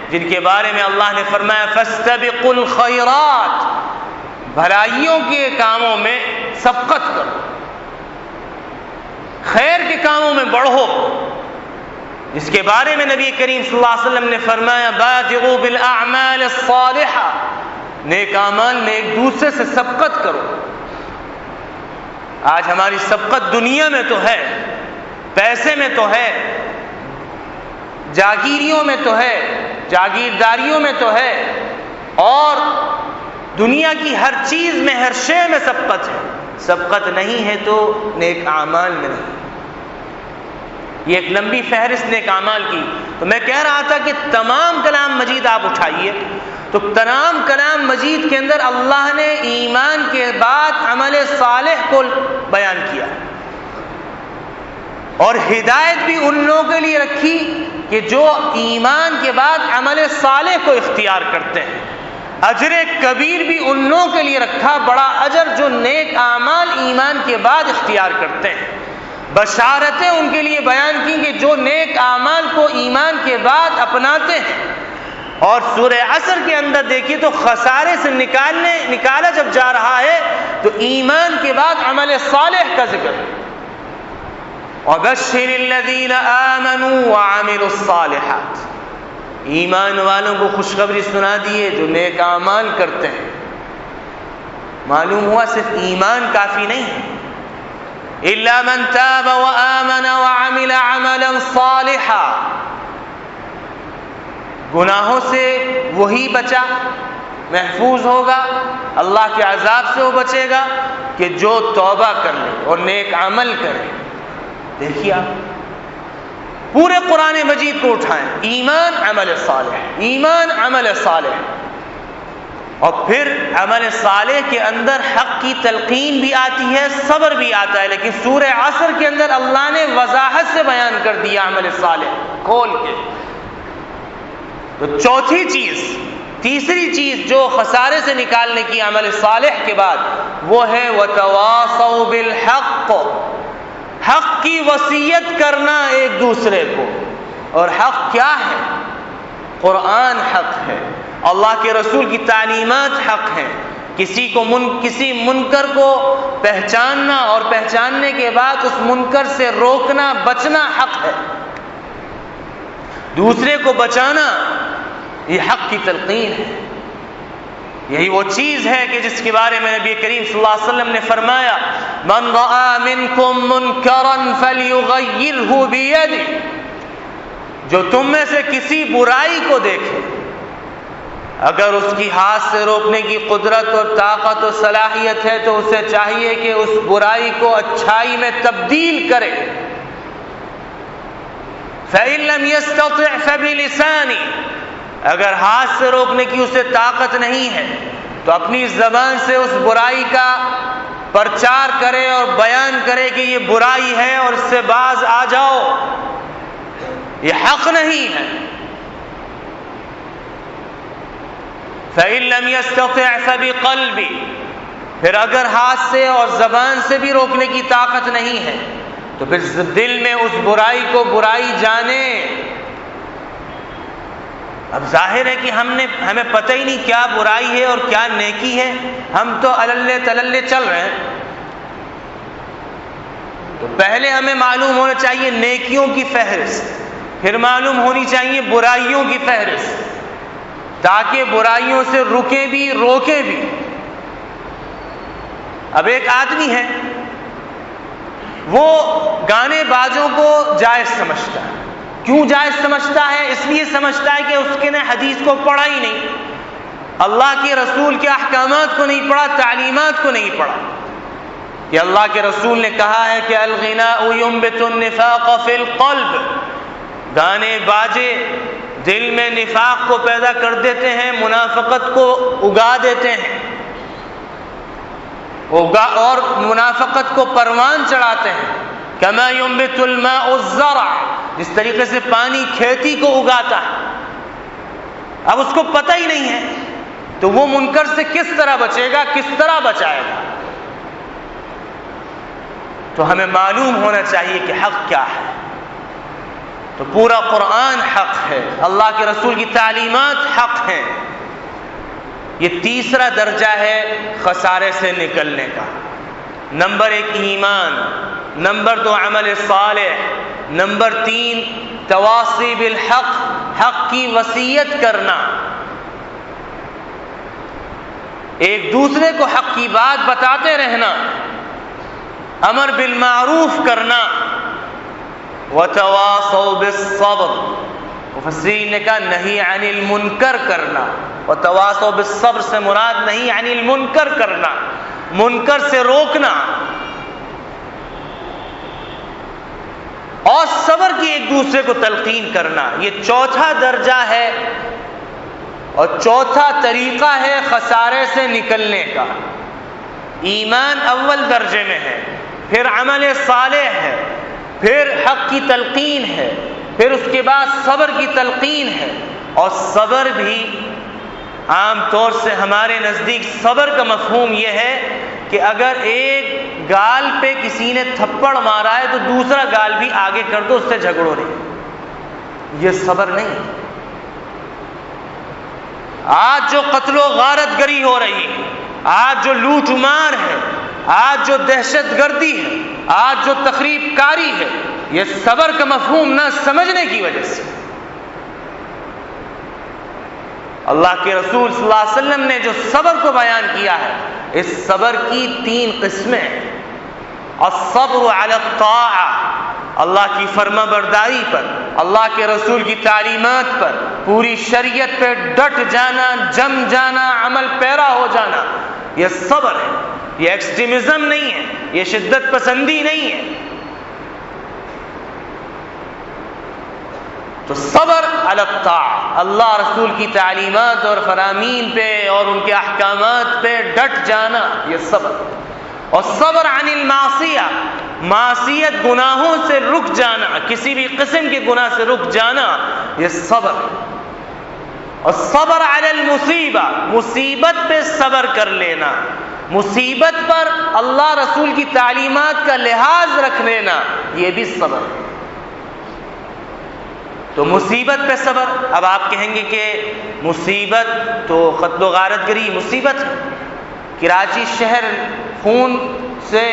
جن کے بارے میں اللہ نے فرمایا فاستبقوا الخیرات، بھلائیوں کے کاموں میں سبقت کرو، خیر کے کاموں میں بڑھو، جس کے بارے میں نبی کریم صلی اللہ علیہ وسلم نے فرمایا بادروا بالاعمال الصالحہ، نیک اعمال میں ایک دوسرے سے سبقت کرو۔ آج ہماری سبقت دنیا میں تو ہے، پیسے میں تو ہے، جاگیریوں میں تو ہے، جاگیرداریوں میں تو ہے، اور دنیا کی ہر چیز میں، ہر شے میں سبقت ہے۔ سبقت نہیں ہے تو نیک اعمال میں نہیں۔ یہ ایک لمبی فہرست نیک اعمال کی۔ تو میں کہہ رہا تھا کہ تمام کلام مجید آپ اٹھائیے تو تمام کلام مجید کے اندر اللہ نے ایمان کے بعد عمل صالح کو بیان کیا، اور ہدایت بھی ان لوگوں کے لیے رکھی کہ جو ایمان کے بعد عمل صالح کو اختیار کرتے ہیں۔ اجر کبیر بھی ان لوگوں کے لیے رکھا، بڑا اجر، جو نیک اعمال ایمان کے بعد اختیار کرتے ہیں۔ بشارتیں ان کے لیے بیان کی کہ جو نیک اعمال کو ایمان کے بعد اپناتے ہیں۔ اور سورہ عصر کے اندر دیکھیے تو خسارے سے نکالا جب جا رہا ہے تو ایمان کے بعد عمل صالح کا ذکر ہے۔ وَبَشِّرِ الَّذِينَ آمَنُوا وَعَمِلُوا الصَّالِحَاتِ، ایمان والوں کو خوشخبری سنا دیے جو نیک اعمال کرتے ہیں۔ معلوم ہوا صرف ایمان کافی نہیں ہے۔ إِلَّا مَن تَابَ وَآمَنَ وَعَمِلَ عَمَلًا صَالِحًا، گناہوں سے وہی بچا، محفوظ ہوگا، اللہ کے عذاب سے وہ بچے گا کہ جو توبہ کر لے اور نیک عمل کرے۔ دیکھیے آپ پورے قرآن مجید کو اٹھائیں، ایمان عمل صالح، ایمان عمل صالح، اور پھر عمل صالح کے اندر حق کی تلقین بھی آتی ہے، صبر بھی آتا ہے، لیکن سورہ عصر کے اندر اللہ نے وضاحت سے بیان کر دیا عمل صالح کھول کے۔ تو چوتھی چیز، تیسری چیز جو خسارے سے نکالنے کی عمل صالح کے بعد، وہ ہے وَتَوَاصَوْا بِالْحَقِّ، حق کی وصیت کرنا ایک دوسرے کو۔ اور حق کیا ہے؟ قرآن حق ہے، اللہ کے رسول کی تعلیمات حق ہیں۔ کسی منکر کو پہچاننا اور پہچاننے کے بعد اس منکر سے روکنا، بچنا حق ہے۔ دوسرے کو بچانا یہ حق کی تلقین ہے۔ یہی وہ چیز ہے کہ جس کے بارے میں نبی کریم صلی اللہ علیہ وسلم نے فرمایا من رأى منکم منکرا فلیغیرہ بیدہ، جو تم میں سے کسی برائی کو دیکھے، اگر اس کی ہاتھ سے روکنے کی قدرت اور طاقت اور صلاحیت ہے تو اسے چاہیے کہ اس برائی کو اچھائی میں تبدیل کرے۔ فَإِن لَّمْ يَسْتَطِعْ فَبِلِسَانِهِ، اگر ہاتھ سے روکنے کی اسے طاقت نہیں ہے تو اپنی زبان سے اس برائی کا پرچار کرے اور بیان کرے کہ یہ برائی ہے اور اس سے باز آ جاؤ، یہ حق نہیں ہے۔ فَإِن لَّمْ يَسْتَطِعْ فَبِقَلْبِهِ، پھر اگر ہاتھ سے اور زبان سے بھی روکنے کی طاقت نہیں ہے تو پھر دل میں اس برائی کو برائی جانے۔ اب ظاہر ہے کہ ہمیں پتہ ہی نہیں کیا برائی ہے اور کیا نیکی ہے، ہم تو اللے تللے چل رہے ہیں۔ تو پہلے ہمیں معلوم ہونا چاہیے نیکیوں کی فہرست، پھر معلوم ہونی چاہیے برائیوں کی فہرست، تاکہ برائیوں سے رکیں بھی روکیں بھی۔ اب ایک آدمی ہے، وہ گانے بازوں کو جائز سمجھتا ہے۔ کیوں جائز سمجھتا ہے؟ اس لیے سمجھتا ہے کہ اس کے نے حدیث کو پڑھا ہی نہیں، اللہ کے رسول کے احکامات کو نہیں پڑھا، تعلیمات کو نہیں پڑھا، کہ اللہ کے رسول نے کہا ہے کہ الغناء ينبت النفاق في القلب، گانے باجے دل میں نفاق کو پیدا کر دیتے ہیں، منافقت کو اگا دیتے ہیں، اور منافقت کو پروان چڑھاتے ہیں۔ کما ينبت الماء الزرع، جس طریقے سے پانی کھیتی کو اگاتا ہے۔ اب اس کو پتہ ہی نہیں ہے تو وہ منکر سے کس طرح بچے گا، کس طرح بچائے گا؟ تو ہمیں معلوم ہونا چاہیے کہ حق کیا ہے۔ تو پورا قرآن حق ہے، اللہ کے رسول کی تعلیمات حق ہیں۔ یہ تیسرا درجہ ہے خسارے سے نکلنے کا۔ نمبر 1 ایمان، نمبر 2 عمل صالح، نمبر 3 تواصی بالحق، حق کی وصیت کرنا، ایک دوسرے کو حق کی بات بتاتے رہنا، امر بالمعروف کرنا، وتواصوا بالصبر، مفسرین نے کہا نہی عن المنکر کرنا، وتواصوا بالصبر سے مراد نہی عن المنکر کرنا، منکر سے روکنا، اور صبر کی ایک دوسرے کو تلقین کرنا۔ یہ چوتھا درجہ ہے اور چوتھا طریقہ ہے خسارے سے نکلنے کا۔ ایمان اول درجے میں ہے، پھر عمل صالح ہے، پھر حق کی تلقین ہے، پھر اس کے بعد صبر کی تلقین ہے۔ اور صبر بھی عام طور سے ہمارے نزدیک صبر کا مفہوم یہ ہے کہ اگر ایک گال پہ کسی نے تھپڑ مارا ہے تو دوسرا گال بھی آگے کر دو، اس سے جھگڑو نہیں، یہ صبر نہیں۔ آج جو قتل و غارت گری ہو رہی ہے، آج جو لوٹ مار ہے، آج جو دہشت گردی ہے، آج جو تخریب کاری ہے، یہ صبر کا مفہوم نہ سمجھنے کی وجہ سے۔ اللہ کے رسول صلی اللہ علیہ وسلم نے جو صبر کو بیان کیا ہے، اس صبر کی 3 قسمیں۔ الصبر علی الطاعہ، اللہ کی فرما برداری پر، اللہ کے رسول کی تعلیمات پر، پوری شریعت پہ ڈٹ جانا، جم جانا، عمل پیرا ہو جانا، یہ صبر ہے۔ یہ ایکسٹریمزم نہیں ہے، یہ شدت پسندی نہیں ہے۔ تو صبر علی الطاعہ، اللہ رسول کی تعلیمات اور فرامین پہ اور ان کے احکامات پہ ڈٹ جانا، یہ صبر۔ اور صبر عن المعصیہ، معصیت گناہوں سے رک جانا، کسی بھی قسم کے گناہ سے رک جانا، یہ صبر۔ اور صبر علی المصیبہ، مصیبت پہ صبر کر لینا، مصیبت پر اللہ رسول کی تعلیمات کا لحاظ رکھ لینا، یہ بھی صبر ہے۔ تو مصیبت پہ صبر۔ اب آپ کہیں گے کہ مصیبت تو قتل و غارت گری مصیبت ہے، کراچی شہر خون سے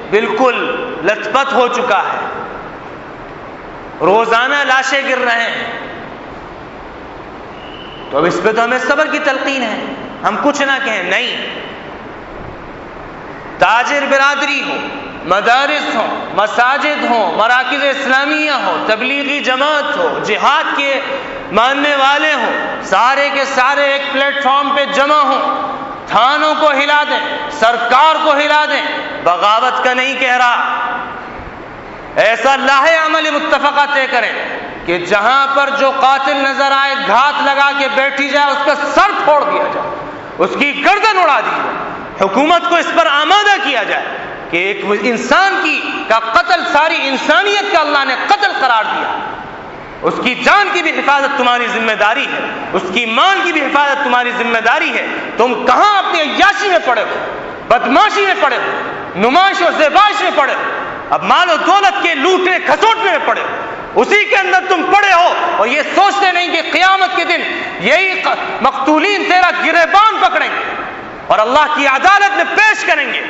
بالکل لت پت ہو چکا ہے، روزانہ لاشیں گر رہے ہیں، تو اب اس پہ تو ہمیں صبر کی تلقین ہے، ہم کچھ نہ کہیں۔ نہیں، تاجر برادری ہو، مدارس ہوں، مساجد ہوں، مراکز اسلامیہ ہو، تبلیغی جماعت ہو، جہاد کے ماننے والے ہوں، سارے کے سارے ایک پلیٹ فارم پہ جمع ہوں، تھانوں کو ہلا دیں، سرکار کو ہلا دیں، بغاوت کا نہیں کہہ رہا، ایسا لاہ عمل متفقہ طے کریں کہ جہاں پر جو قاتل نظر آئے گھات لگا کے بیٹھی جائے، اس کا سر پھوڑ دیا جائے، اس کی گردن اڑا دی جائے، حکومت کو اس پر آمادہ کیا جائے کہ ایک انسان کا قتل ساری انسانیت کا اللہ نے قتل قرار دیا، اس کی جان کی بھی حفاظت تمہاری ذمہ داری ہے، اس کی مال کی بھی حفاظت تمہاری ذمہ داری ہے۔ تم کہاں اپنی عیاشی میں پڑے ہو، بدماشی میں پڑے ہو، نمائش و زیبائش میں پڑے ہو، اب مال و دولت کے لوٹے کھسوٹنے میں پڑے ہو، اسی کے اندر تم پڑے ہو، اور یہ سوچتے نہیں کہ قیامت کے دن یہی مقتولین تیرا گریبان پکڑیں گے اور اللہ کی عدالت میں پیش کریں گے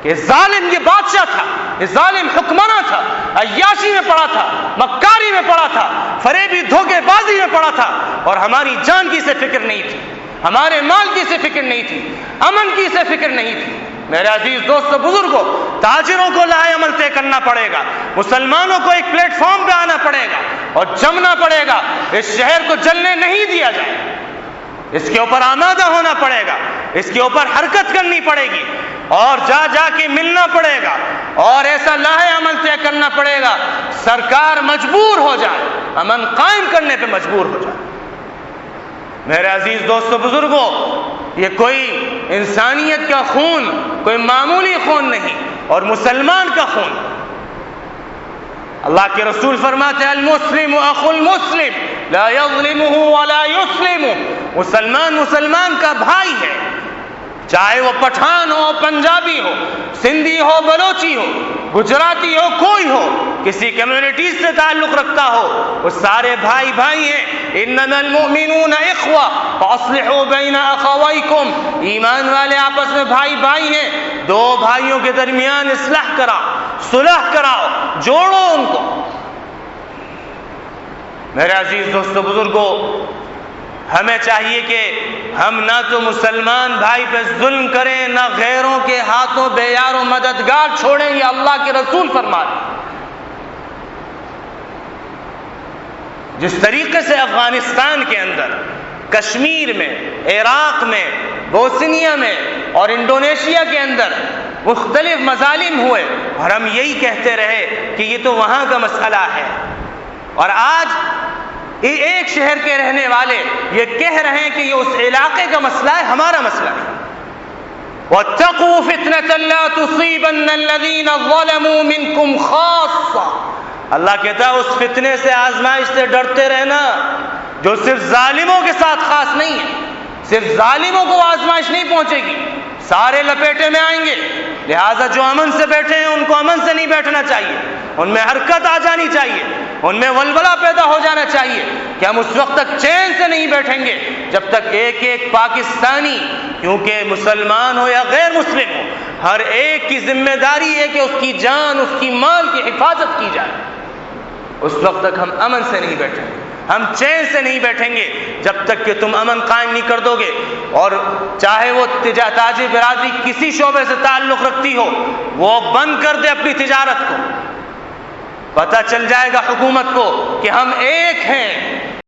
کہ ظالم یہ بادشاہ تھا، یہ ظالم حکمراں تھا، عیاشی میں پڑا تھا، مکاری میں پڑا تھا، فریبی دھوکے بازی میں پڑا تھا، اور ہماری جان کی سے فکر نہیں تھی، ہمارے مال کی سے فکر نہیں تھی، امن کی سے فکر نہیں تھی۔ میرے عزیز دوستو بزرگوں، تاجروں کو لاہ عمل طے کرنا پڑے گا، مسلمانوں کو ایک پلیٹ فارم پہ آنا پڑے گا اور جمنا پڑے گا، اس شہر کو جلنے نہیں دیا جائے، اس کے اوپر آمادہ ہونا پڑے گا، اس کے اوپر حرکت کرنی پڑے گی، اور جا جا کے ملنا پڑے گا، اور ایسا لاہ عمل طے کرنا پڑے گا سرکار مجبور ہو جائے، امن قائم کرنے پہ مجبور ہو جائے۔ میرے عزیز دوستو بزرگوں، یہ کوئی انسانیت کا خون کوئی معمولی خون نہیں، اور مسلمان کا خون۔ اللہ کے رسول فرماتے ہیں المسلم اخو المسلم لا یظلمہ ولا یسلمہ، مسلمان مسلمان کا بھائی ہے، چاہے وہ پٹھان ہو، پنجابی ہو، سندھی ہو، بلوچی ہو، گجراتی ہو، کوئی ہو، کسی کمیونٹیز سے تعلق رکھتا ہو، وہ سارے بھائی بھائی ہیں۔ انما المؤمنون اخوہ فاصلحوا بین اخویکم، ایمان والے آپس میں بھائی بھائی ہیں، دو بھائیوں کے درمیان اصلاح کراؤ، صلح کراؤ، جوڑو ان کو۔ میرے عزیز دوستو بزرگوں، ہمیں چاہیے کہ ہم نہ تو مسلمان بھائی پہ ظلم کریں، نہ غیروں کے ہاتھوں بے یار و مددگار چھوڑیں، یہ اللہ کے رسول فرماتے ہیں۔ جس طریقے سے افغانستان کے اندر، کشمیر میں، عراق میں، بوسنیا میں اور انڈونیشیا کے اندر مختلف مظالم ہوئے، اور ہم یہی کہتے رہے کہ یہ تو وہاں کا مسئلہ ہے، اور آج ایک شہر کے رہنے والے یہ کہہ رہے ہیں کہ یہ اس علاقے کا مسئلہ ہے، ہمارا مسئلہ ہے۔ وَاتَّقُوا فِتْنَةً لَا تُصِيبَنَّ الَّذِينَ ظَلَمُوا مِنْكُمْ خَاصَّةً، اللہ کہتا ہے اس فتنے سے، آزمائش سے ڈرتے رہنا جو صرف ظالموں کے ساتھ خاص نہیں ہے۔ صرف ظالموں کو آزمائش نہیں پہنچے گی، سارے لپیٹے میں آئیں گے، لہٰذا جو امن سے بیٹھے ہیں ان کو امن سے نہیں بیٹھنا چاہیے، ان میں حرکت آ جانی چاہیے، ان میں ولولہ پیدا ہو جانا چاہیے کہ ہم اس وقت تک چین سے نہیں بیٹھیں گے جب تک ایک ایک پاکستانی، کیونکہ مسلمان ہو یا غیر مسلم ہو، ہر ایک کی ذمہ داری ہے کہ اس کی جان، اس کی مال کی حفاظت کی جائے۔ اس وقت تک ہم امن سے نہیں بیٹھیں گے، ہم چین سے نہیں بیٹھیں گے جب تک کہ تم امن قائم نہیں کر دو گے۔ اور چاہے وہ تاجر برادری کسی شعبے سے تعلق رکھتی ہو، وہ بند کر دے اپنی تجارت کو، پتہ چل جائے گا حکومت کو کہ ہم ایک ہیں،